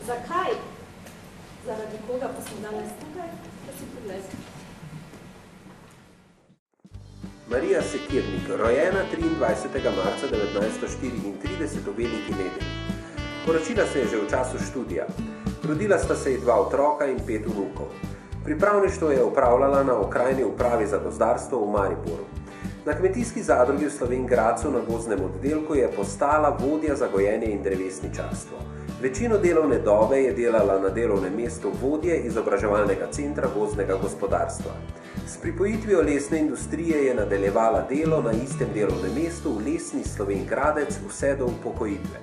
Zakaj? Zaradi koga pa smo danes tukaj? Da si pogledamo. Marija Sekirnik, rojena 23. marca 1934 v Veliki Nedelji. Poročila se je že v času študija. Rodila sta se ji 2 otroka in 5 vnukov. Pripravništvo je opravljala na okrajni upravi za gozdarstvo v Mariboru. Na kmetijski zadrugi v Slovenj Gradcu na gozdnem oddelku je postala vodja za gojenje in drevesničarstvo. Večino delovne dobe je delala na delovnem mestu vodje izobraževalnega centra gozdnega gospodarstva. S pripojitvijo lesne industrije je nadaljevala delo na istem delovnem mestu v lesni Slovenj Gradec vse do upokojitve.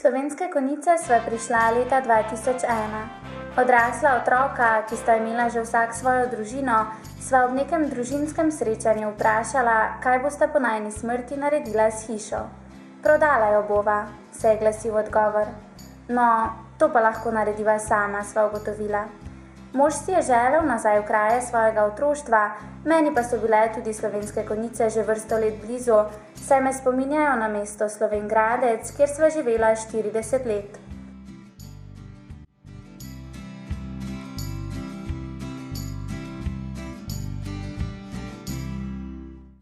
Slovenske Konjice sva prišla leta 2001. Odrasla otroka, ki sta imela že vsak svojo družino, sva ob nekem družinskem srečanju vprašala, kaj bosta po najini smrti naredila s hišo. Prodala jo bova, se je glasil odgovor. No, to pa lahko narediva sama, sva ugotovila. Mož si je želel nazaj v kraje svojega otroštva, meni pa so bile tudi Slovenske Konjice že vrsto let blizu, saj me spominjajo na mesto Slovenj Gradec, kjer sva živela 40 let.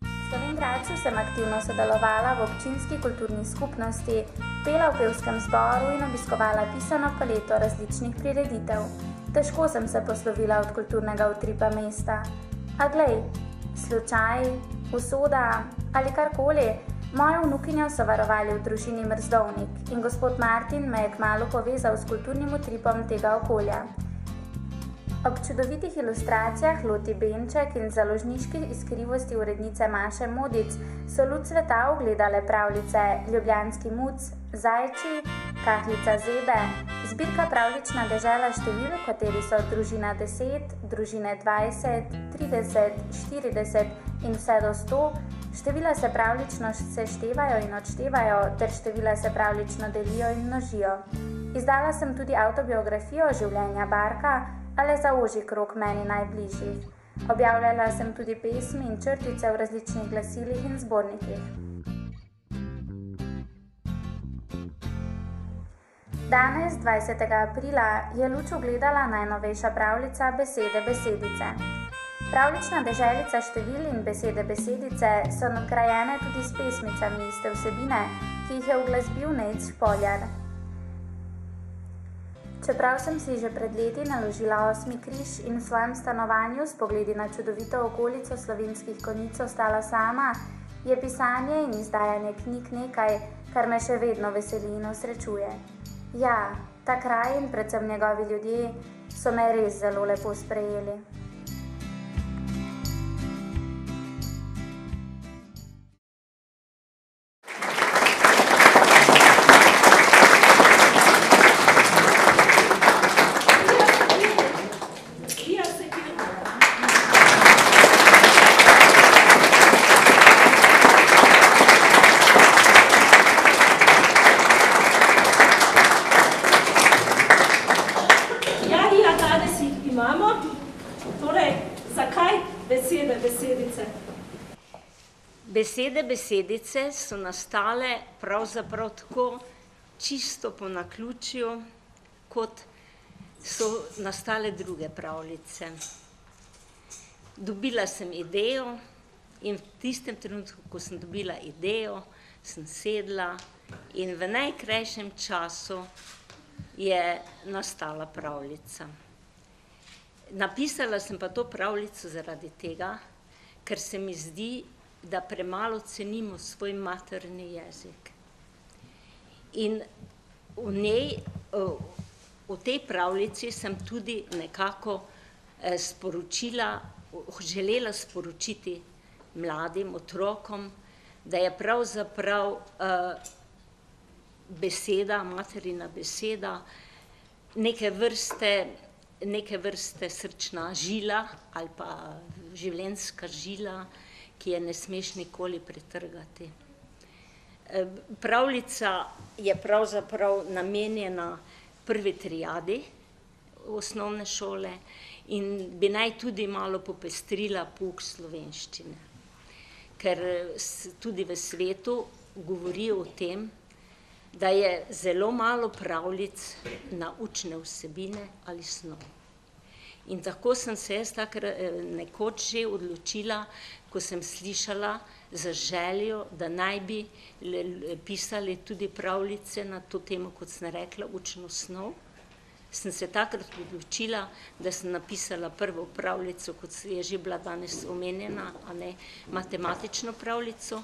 V Slovenj Gradcu sem aktivno sodelovala v občinski kulturni skupnosti, pela v pevskem zboru in obiskovala pisano paleto različnih prireditev. Težko sem se poslovila od kulturnega utripa mesta. A glej, slučaj, usoda ali karkoli, mojo vnukinjo so varovali v družini Mrzdovnik in gospod Martin me je kmalu povezal s kulturnim utripom tega okolja. Ob čudovitih ilustracijah Loti Benček in založniški iskrivosti urednice Maše Modic so luč sveta ugledale pravljice Ljubljanski muc, Zajči, Kahlica Zebe, zbirka Pravljična dežela števil, v kateri so družina 10, družine 20, 30, 40 in vse do 100, števila se pravljično seštevajo in odštevajo, ter števila se pravljično delijo in množijo. Izdala sem tudi avtobiografijo življenja Barka, ali za ožji krog meni najbližjih. Objavljala sem tudi pesmi in črtice v različnih glasilih in zbornikih. Danes, 20. aprila, je luč ugledala najnovejša pravljica Besede besedice. Pravljična deželica števil in Besede besedice so nadgrajene tudi s pesmicami iste vsebine, ki jih je uglasbil Nejc Špoljar. Čeprav sem si že pred leti naložila 8. križ in v svojem stanovanju s pogledi na čudovito okolico Slovenskih Konjic ostala sama, je pisanje in izdajanje knjig nekaj, kar me še vedno veseli in osrečuje. Ja, ta kraj in predvsem njegovi ljudje so me res zelo lepo sprejeli. Besede besedice so nastale pravzaprav tako čisto po naključju, kot so nastale druge pravljice. Dobila sem idejo in v tistem trenutku, ko sem dobila idejo, sem sedla in v najkrajšem času je nastala pravljica. Napisala sem pa to pravljico zaradi tega, ker se mi zdi, da premalo cenimo svoj materni jezik. In v njej, v tej pravljici sem tudi nekako želela sporočiti mladim otrokom, da je pravzaprav beseda, materina beseda, neke vrste srčna žila ali pa življenjska žila, ki je ne smeš nikoli pretrgati. Pravljica je pravzaprav namenjena prvi triadi osnovne šole in bi naj tudi malo popestrila pouk slovenščine. Ker tudi v svetu govorijo o tem, da je zelo malo pravljic na učne vsebine ali snov. In tako sem se jaz nekoč že odločila, ko sem slišala za željo, da naj bi pisali tudi pravljice na to temo, kot sem rekla, učno snov. Sem se takrat odločila, da sem napisala prvo pravljico, kot je že bila danes omenjena, a ne matematično pravljico.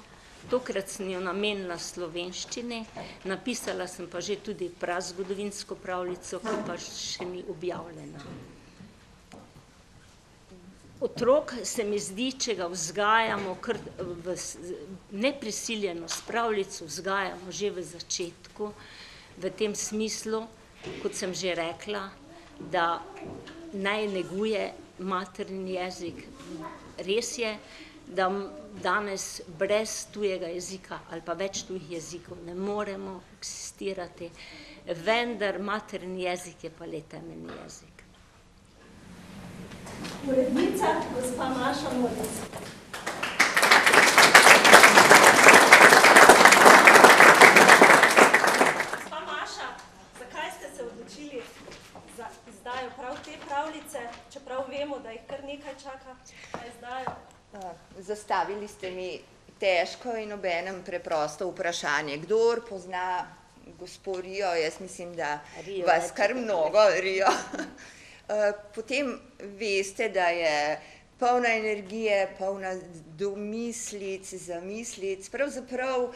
Tokrat sem jo namenila slovenščini, napisala sem pa že tudi prazgodovinsko pravljico, ki pa še ni objavljena. Otrok se mi zdi, če ga vzgajamo, neprisiljeno s pravljico vzgajamo že v začetku, v tem smislu, kot sem že rekla, da naj neguje materni jezik. Res je, da danes brez tujega jezika ali pa več tujih jezikov ne moremo eksistirati, vendar materni jezik je pa le temeljni jezik. Urednica, gospa Maša Modic. Gospa Maša, zakaj ste se odločili za izdajo prav te pravljice, čeprav vemo, da jih kar nekaj čaka na izdajo? Zastavili ste mi težko in obenem preprosto vprašanje. Kdor pozna gospo Rijo, jaz mislim, da vas kar mnogo, Rijo, potem veste, da je polna energije, polna domislic, zamislic, pravzaprav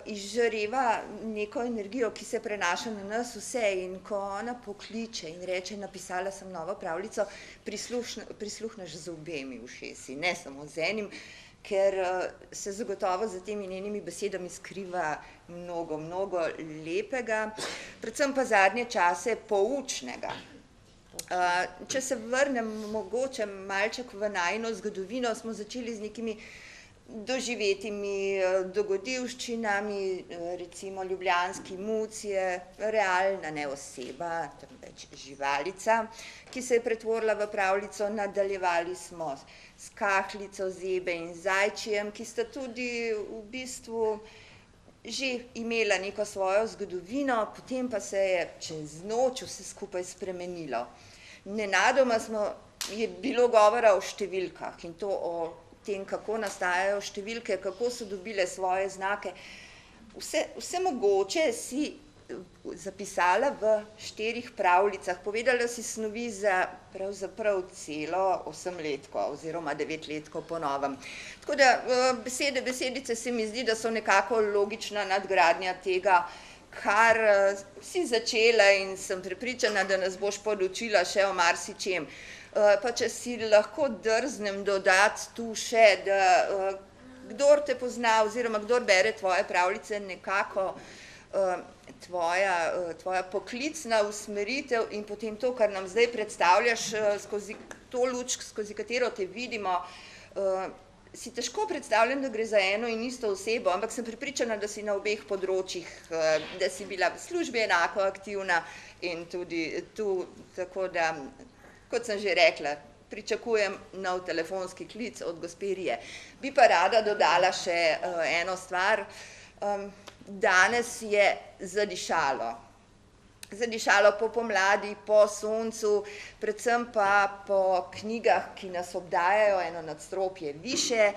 izžareva neko energijo, ki se prenaša na nas vse, in ko ona pokliče in reče, napisala sem novo pravljico, prisluhneš z obemi ušesi, ne samo z enim, ker se zagotovo za temi njenimi besedami skriva mnogo, mnogo lepega, predvsem pa zadnje čase poučnega. Če se vrnem mogoče malček v najino zgodovino, smo začeli z nekimi doživetimi dogodivščinami, recimo ljubljanski muc je realna ne oseba, temveč živalica, ki se je pretvorila v pravljico. Nadaljevali smo s Kahlico, Zebe in Zajčijem, ki sta tudi v bistvu že imela neko svojo zgodovino, potem pa se je čez noč vse skupaj spremenilo. Nenadoma je bilo govora o številkah in to o tem, kako nastajajo številke, kako so dobile svoje znake. Vse mogoče si zapisala v 4 pravljicah, povedala si snovi za pravzaprav celo 8-letko oziroma 9-letko po novem. Tako da besedice se mi zdi, da so nekako logična nadgradnja tega, kar si začela, in sem prepričana, da nas boš podučila še o marsičem. Pa če si lahko drznem dodati tu še, da kdor te pozna oziroma kdor bere tvoje pravljice, nekako tvoja poklicna usmeritev in potem to, kar nam zdaj predstavljaš skozi to luč, skozi katero te vidimo, si težko predstavljam, da gre za eno in isto osebo, ampak sem prepričana, da si na obeh področjih, da si bila v službi enako aktivna in tudi tu, tako da, kot sem že rekla, pričakujem nov telefonski klic od gospe Rije. Bi pa rada dodala še eno stvar. Danes je zadišalo. Zadišalo po pomladi, po soncu, predvsem pa po knjigah, ki nas obdajajo eno nadstropje više,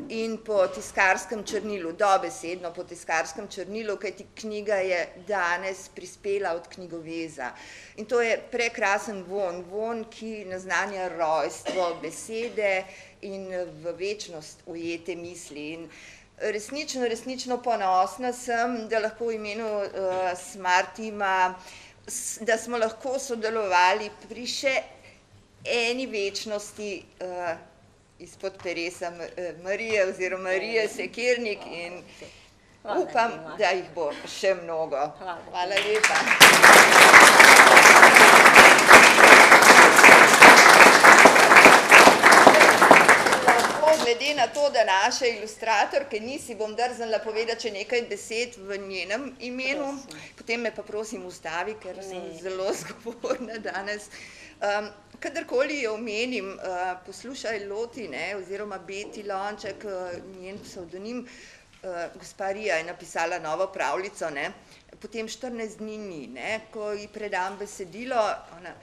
in po tiskarskem črnilu, dobesedno po tiskarskem črnilu, kajti knjiga je danes prispela od knjigoveza. In to je prekrasen von, ki naznanja rojstvo besede in v večnost ujete misli. In resnično ponosna sem, da lahko v imenu Smartima, da smo lahko sodelovali pri še eni večnosti izpod peresa Marije oziroma Marije Sekernik, in upam, da jih bo še mnogo. Hvala lepa. Glede na to, da naše ilustratorke ni, si bom drznila povedati še nekaj besed v njenem imenu, potem me pa prosim ustavi, ker sem zelo zgovorna danes. Kadarkoli jo omenim, poslušaj Loti, oziroma Beti Lonček, njen psevdonim, gospa Rija je napisala novo pravljico, potem 14 dni ni, ko ji predam besedilo, ona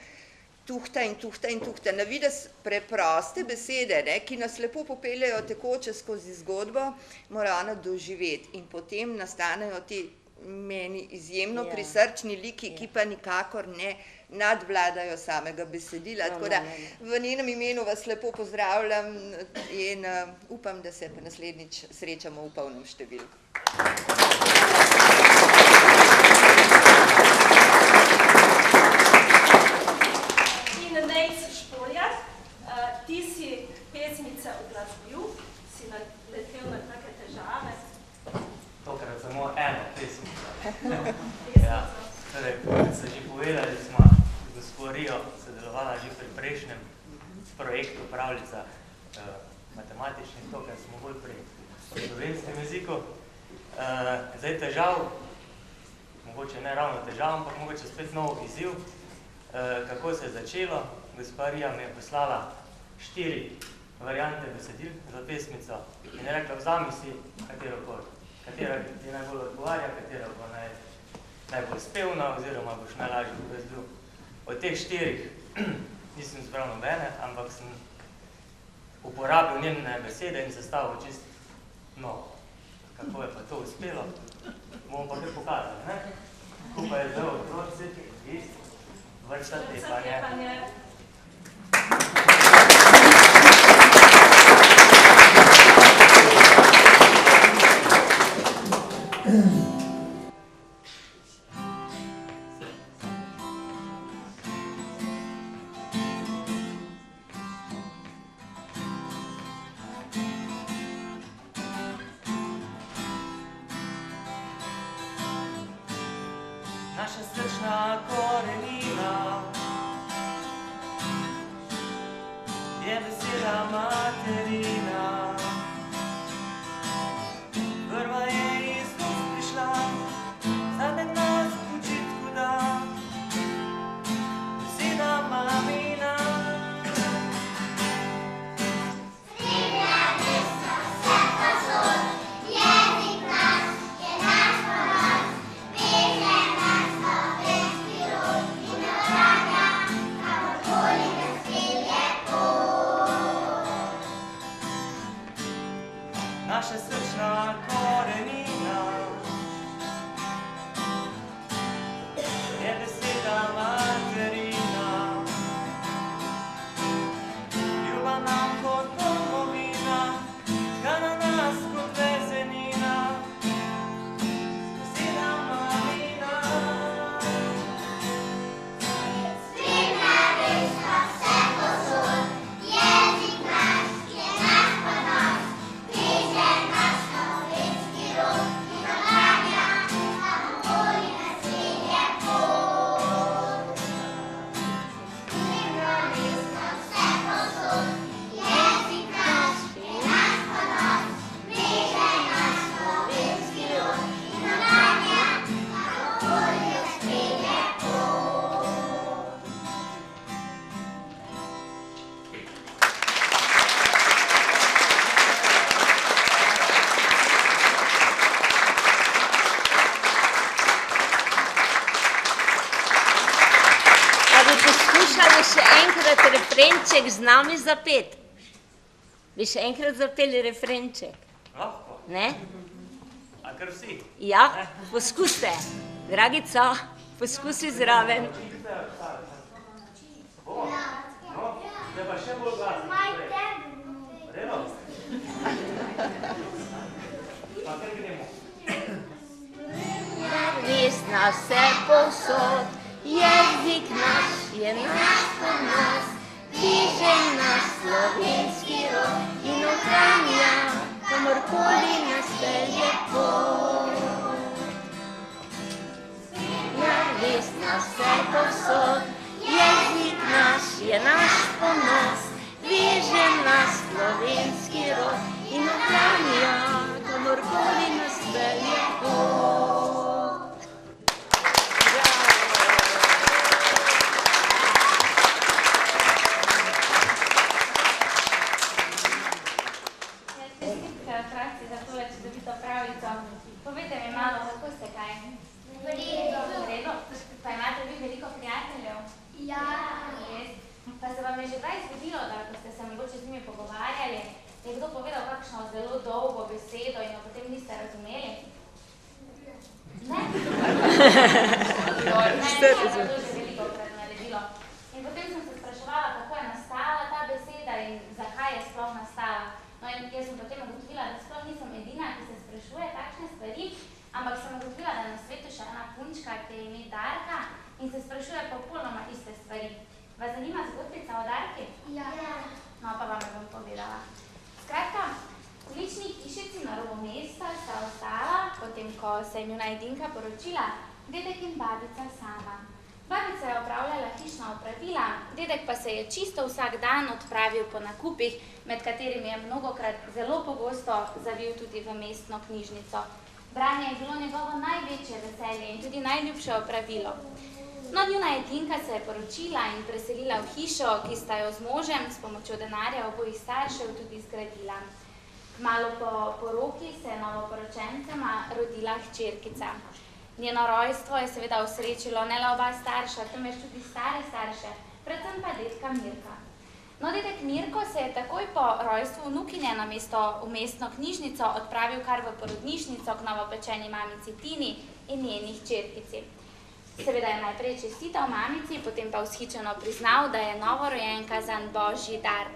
tuhta in tuhta in tuhta, na vides preproste besede, ki nas lepo popeljajo tekoče skozi zgodbo, mora ona doživeti in potem nastanejo ti meni izjemno prisrčni liki, ki pa nikakor ne nadvladajo samega besedila, tako da v njenem imenu vas lepo pozdravljam in upam, da se pa naslednjič srečamo v polnem številku. Ti si pesmice oglasbil, si naletel na take težave. Tokrat samo eno pesmico. Torej, kot so že povedali, smo z gospo Rijo sodelovala že pri prejšnjem projektu pravljica matematičnih, tokrat smo bolj pri slovenskem jeziku. Zdaj težav, mogoče ne ravno težav, ampak mogoče spet nov izziv, kako se je začelo. Gospa Rija mi je poslala 4 variante besedil za pesmico in je rekla, vzami si katerokoli, katera ti najbolj odgovarja, katera bo najbolj spevna oziroma boš najlažje povedal. Od teh 4 nisem zbral nobene, ampak sem uporabil njene besede in sestavil čisto novo. Kako je pa to uspelo, bomo pa kar pokazali, Skupaj je zelo otroci, vrsta tepanje. Naša srčna korenina je beseda materina. Prva je iz ust prišla, zadnjeg nas v počitku da. Beseda mamina. Srednja desna, vse pozor, jezik naš je naš ponos, veže nas slovenski rod in ohranja, kamorkoli nas pelje pot. Naša srčna korenina je beseda materina. Ljuba nam kot domovina, tkana nas kot vezenina. Beseda mamina. Srednja desna, vse pozor, jezik naš je naš ponos, veže nas slovenski rod in ohranja, kamorkoli nas pelje pot. Srednja desna, vse pozor, jezik naš je naš ponos, veže nas slovenski rod in ohranja, kamorkoli nas pelje pot. A bi poskušali še enkrat refrenček z nami zapeti? Bi še enkrat zapeli refrenček, Lahko, ne? a kar vsi. Ja, poskuste. Dragica, poskusi zraven. Bomo? No, zdaj pa še bolj glasno. Redo? Pa kar gremo. Resna vse povsod, jezik naš je naš ponos, veže nas slovenski rod in ohranja, kamorkoli nas pelje pot. Resna vse povsod, jezik naš je naš ponos, veže nas slovenski rod in ohranja, kamorkoli nas pelje pot. Otroci za tole čudovito pravljico. Povejte mi malo, kako ste kaj? V redu. V redu? Pa imate vi veliko prijateljev? Ja. Res? Pa se vam je že kdaj zgodilo, da ko ste se mogoče z njimi pogovarjali, je kdo povedal kakšno zelo dolgo besedo in jo potem niste razumeli? Ne? Ne, to že velikokrat naredilo. In potem sem se spraševala, kako je nastala ta beseda in zakaj je sploh nastala. No in jaz sem potem ugotovila, da sploh nisem edina, ki se sprašuje takšne stvari, ampak sem ugotovila, da je na svetu še ena punčka, ki je ime Darka in se sprašuje popolnoma iste stvari. Vas zanima zgodbica o Darki? Ja. No, pa vam jo bom povedala. Skratka, v lični hišici na robu mesta sta ostala, potem ko se je njuna edinka poročila, dedek in babica sama. Babica je opravljala hišna opravila, dedek pa se je čisto vsak dan odpravil po nakupih, med katerimi je mnogokrat zelo pogosto zavil tudi v mestno knjižnico. Branje je bilo njegovo največje veselje in tudi najljubše opravilo. No, njuna edinka se je poročila in preselila v hišo, ki sta jo z možem s pomočjo denarja obojih staršev tudi zgradila. Kmalu po poroki se je novoporočencema rodila hčerkica. Njeno rojstvo je seveda osrečilo ne le oba starša, temveč tudi stare starše, predvsem pa dedka Mirka. No, dedek Mirko se je takoj po rojstvu vnukinje namesto v mestno knjižnico odpravil kar v porodnišnico k novopečeni mamici Tini in njeni hčerkici. Seveda je najprej čestital mamici, potem pa vzhičeno priznal, da je novorojenka zanj božji dar.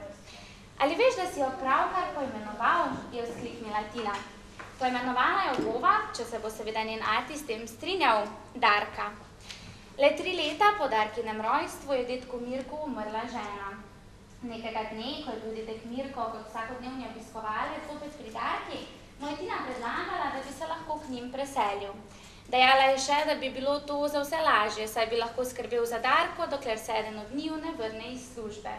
Ali veš, da si jo pravkar poimenoval, je vzkliknila Tina. Poimenovala jo bova, če se bo seveda njen ati s tem strinjal, Darka. Le 3 leta po Darkinem rojstvu je dedku Mirku umrla žena. Nekega dne, ko je bil dedek Mirko kot vsakodnevni obiskovalec zopet pri Darki, mu je Tina predlagala, da bi se lahko k njim preselil. Dejala je še, da bi bilo to za vse lažje, saj bi lahko skrbel za Darko, dokler se eden od njiju ne vrne iz službe.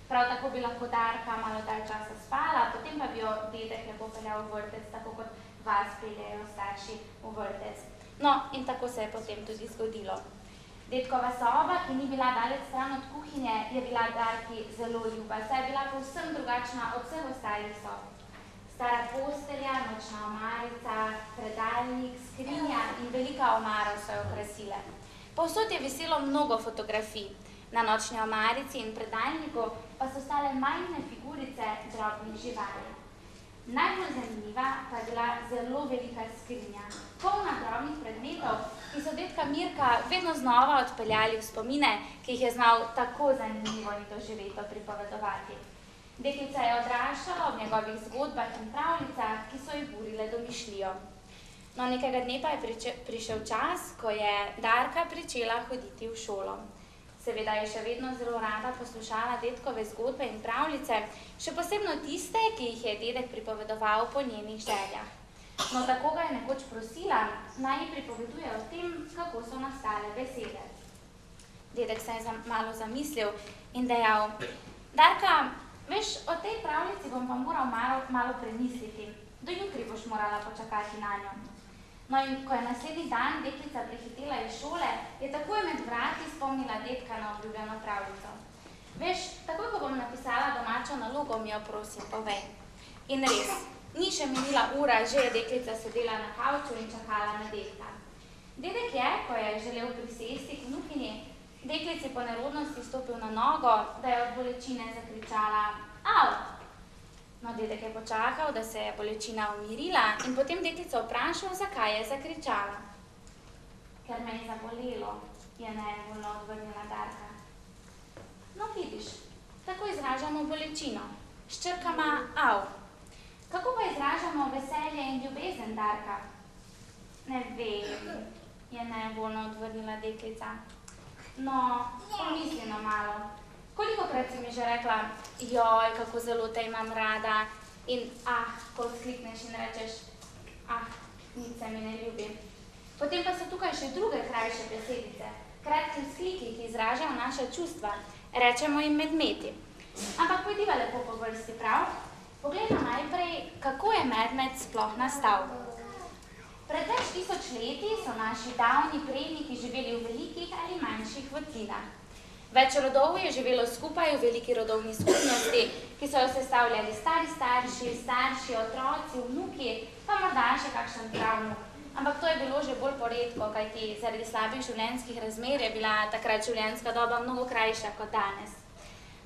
Prav tako bi lahko Darka malo dalj časa spala, potem pa bi jo dedek lepo peljal v vrtec, tako kot vas peljejo starši v vrtec. No, in tako se je potem tudi zgodilo. Dedkova soba, ki ni bila daleč stran od kuhinje, je bila Darki zelo ljuba, saj je bila povsem drugačna od vseh ostalih sob. Stara postelja, nočna omarica, predalnik, skrinja in velika omara so jo krasile. Povsod je viselo mnogo fotografij. Na nočni omarici in predalniku pa so stale majhne figurice drobnih živali. Najbolj zanimiva pa je bila zelo velika skrinja, polna drobnih predmetov, ki so dedka Mirka vedno znova odpeljali v spomine, ki jih je znal tako zanimivo in doživeto pripovedovati. Deklica je odraščala ob njegovih zgodbah in pravljicah, ki so ji burile domišljijo. No, nekega dne pa je prišel čas, ko je Darka pričela hoditi v šolo. Seveda je še vedno zelo rada poslušala dedkove zgodbe in pravljice, še posebno tiste, ki jih je dedek pripovedoval po njenih željah. No, tako ga je nekoč prosila, naj ji pripoveduje o tem, kako so nastale besede. Dedek se je malo zamislil in dejal: Darka, veš, o tej pravljici bom pa moral malo premisliti. Do jutri boš morala počakati na njo. No in ko je naslednji dan deklica prihitela iz šole, je takoj med vrati spomnila dedka na obljubljeno pravljico. Veš, takoj ko bom napisala domačo nalogo, mi jo prosim povej. In res, ni še minila ura, že je deklica sedela na kavču in čakala na dedka. Dedek je, ko je želel prisesti k vnukinji, deklici po nerodnosti stopil na nogo, da je od bolečine zakričala: Au! No, dedek je počakal, da se je bolečina umirila in potem deklico vprašal, zakaj je zakričala. Ker me je zabolelo, je nejevoljno odvrnila Darka. No, vidiš, tako izražamo bolečino, s črkama au. Kako pa izražamo veselje in ljubezen, Darka? Ne vem, je nejevoljno odvrnila deklica. No, pomisli na malo. Kolikokrat si mi že rekla: Joj, kako zelo te imam rada, in ko vzklikneš in rečeš: nič se mi ne ljubi. Potem pa so tukaj še druge krajše besedice, kratki vzkliki, ki izražajo naša čustva, rečemo jim medmeti. Ampak pojdiva lepo po vrsti, prav? Poglejmo najprej, kako je medmed sploh nastal. Pred več tisoč leti so naši davni predniki živeli v velikih ali manjših votlinah. Več rodov je živelo skupaj v veliki rodovni skupnosti, ki so jo sestavljali stari starši, otroci, vnuki, pa morda še kakšen pravnuk. Ampak to je bilo že bolj poredko, kajti zaradi slabih življenjskih razmer je bila takrat življenjska doba mnogo krajša kot danes.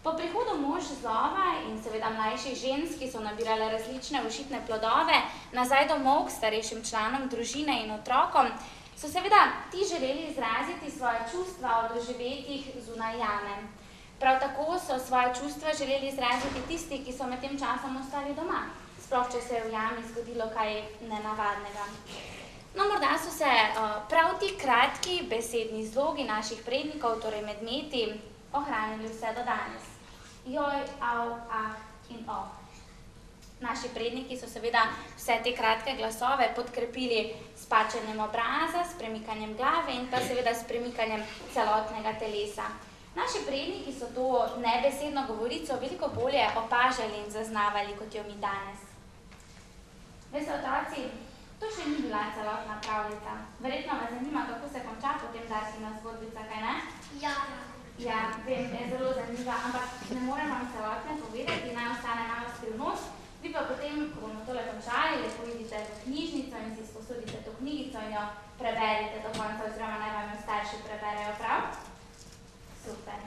Po prihodu mož z lova in seveda mlajših žensk, ki so nabirale različne užitne plodove, nazaj domov k starejšim članom družine in otrokom, so seveda ti želeli izraziti svoja čustva o doživetjih zunaj jame. Prav tako so svoja čustva želeli izraziti tisti, ki so med tem časom ostali doma, sploh če se je v jami zgodilo kaj nenavadnega. No, morda so se prav ti kratki besedni zlogi naših prednikov, torej medmeti, ohranili vse do danes. Joj, au, ah in oh. Naši predniki so seveda vse te kratke glasove podkrepili s pačenjem obraza, s premikanjem glave in pa seveda s premikanjem celotnega telesa. Naši predniki so to nebesedno govorico veliko bolje opažali in zaznavali, kot jo mi danes. Veste, otroci, to še ni bila celotna pravljica. Verjetno vas zanima, kako se konča potem Darkina zgodbica, kaj ne? Ja, vem, je zelo zanimiva, ampak ne morem vam celotne povedati, naj ostane nama skrivnost. Vi pa potem, ko bomo tole končali, lepo idite v knjižnico in si sposodite to knjigico in jo preberite do konca, oziroma naj vam jo starši preberejo, prav? Super.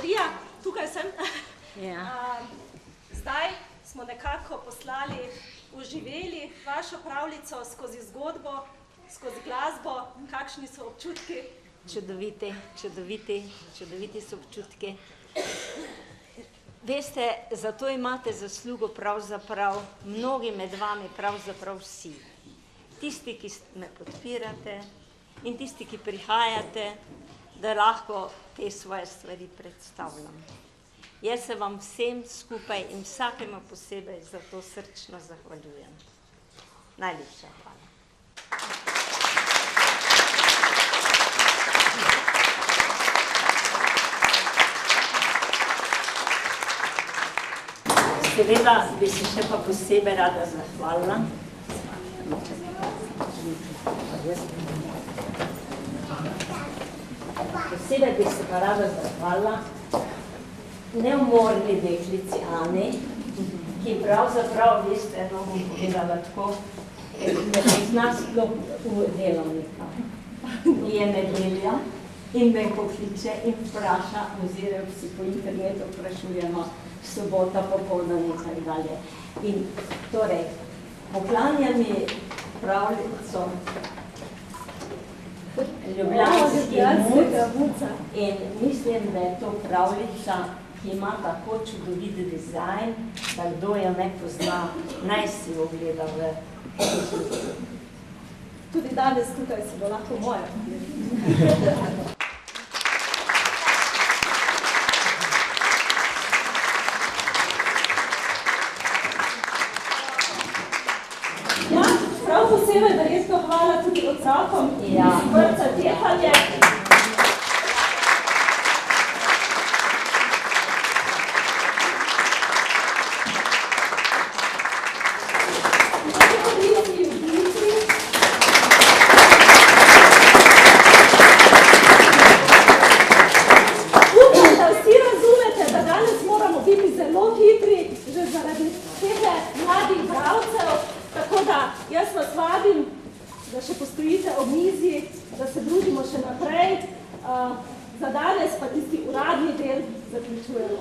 Rija, tukaj sem. Ja. Zdaj smo nekako poslali, uživeli vašo pravljico skozi zgodbo, skozi glasbo. Kakšni so občutki? Čudoviti so občutki. Veste, zato imate zaslugo pravzaprav mnogi med vami, pravzaprav vsi. Tisti, ki me podpirate in tisti, ki prihajate, da lahko te svoje stvari predstavljam. Jaz se vam vsem skupaj in vsakemu posebej za to srčno zahvaljujem. Najlepša hvala. Seveda bi se še pa posebej rada zahvalila. Posebej bi se pa rada zahvalila neumorni deklici Ani, ki pravzaprav, veste, no bom povedala tako, me pozna sploh v delovnika. Je nedelja in me pokliče in vpraša, oziroma si po internetu vprašujemo, sobota, popoldan in tak dalje. In torej, poklanja mi pravljico Ljubljanski muc in mislim, da je to pravljica, ki ima tako čudovit dizajn, da kdo jo ne pozna, naj si jo gleda v knjižnici. Tudi danes tukaj si bo lahko moja. Prav posebej verjetno hvala tudi otrokom iz vrtca Tepanje. Upam, da vsi razumete, da danes moramo biti zelo hitri, že zaradi tega mladih bralcev. Tako da jaz vas vabim, da še postojite ob mizi, da se družimo še naprej. Za danes pa tisti uradni del zaključujemo.